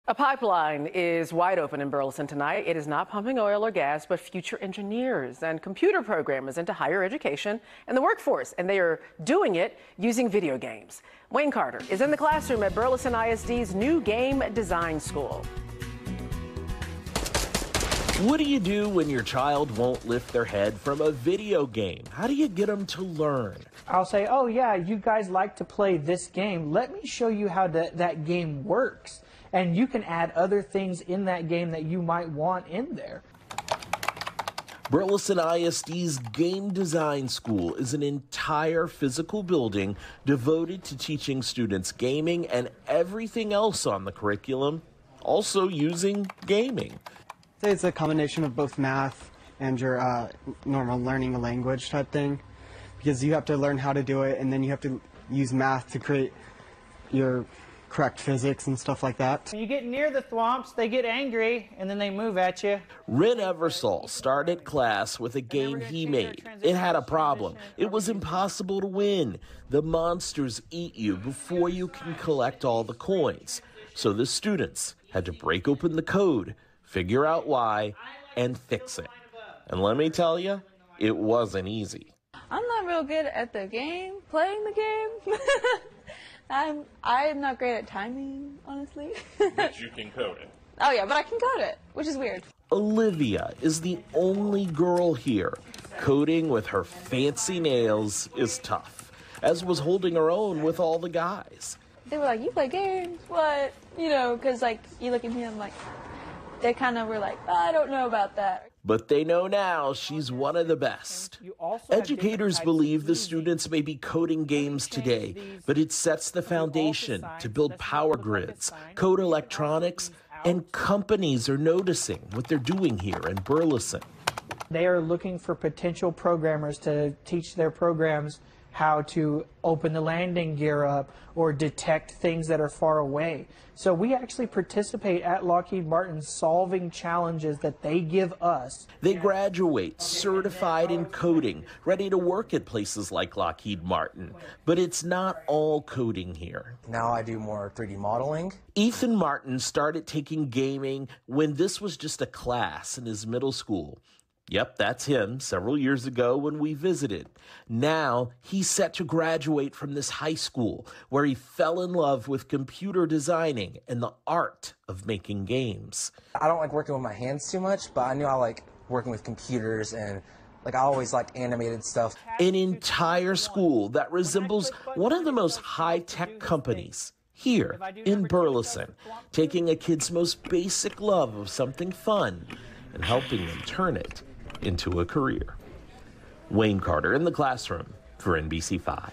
A pipeline is wide open in Burleson tonight. It is not pumping oil or gas, but future engineers and computer programmers into higher education and the workforce, and they are doing it using video games. Wayne Carter is in the classroom at Burleson ISD's new game design school. What do you do when your child won't lift their head from a video game? How do you get them to learn? I'll say, oh yeah, you guys like to play this game. Let me show you how that game works. And you can add other things in that game that you might want in there. Burleson ISD's Game Design School is an entire physical building devoted to teaching students gaming and everything else on the curriculum, also using gaming. It's a combination of both math and your normal learning a language type thing, because you have to learn how to do it, and then you have to use math to create your correct physics and stuff like that. When you get near the thwomps, they get angry, and then they move at you. Mr.Eversole started class with a game he made. It had a problem. It was impossible to win. The monsters eat you before you can collect all the coins. So the students had to break open the code, figure out why, and fix it. And let me tell you, it wasn't easy. I'm not real good at the game, playing the game. I am not great at timing, honestly. But you can code it. Oh yeah, but I can code it, which is weird. Olivia is the only girl here. Coding with her fancy nails is tough, as was holding her own with all the guys. They were like, you play games? What? You know, because like, you look at me, I'm like, they kind of were like, oh, I don't know about that. But they know now she's one of the best. Educators believe the students may be coding games today, but it sets the foundation to build power grids, code electronics, and companies are noticing what they're doing here in Burleson. They are looking for potential programmers to teach their programs how to open the landing gear up or detect things that are far away. So we actually participate at Lockheed Martin solving challenges that they give us. They graduate certified in coding, ready to work at places like Lockheed Martin. But it's not all coding here. Now I do more 3D modeling. Ethan Martin started taking gaming when this was just a class in his middle school. Yep, that's him, several years ago when we visited. Now, he's set to graduate from this high school where he fell in love with computer designing and the art of making games. I don't like working with my hands too much, but I knew I like working with computers, and I always liked animated stuff. An entire school that resembles one of the most high-tech companies here in Burleson, taking a kid's most basic love of something fun and helping them turn it into a career. Wayne Carter in the classroom for NBC5.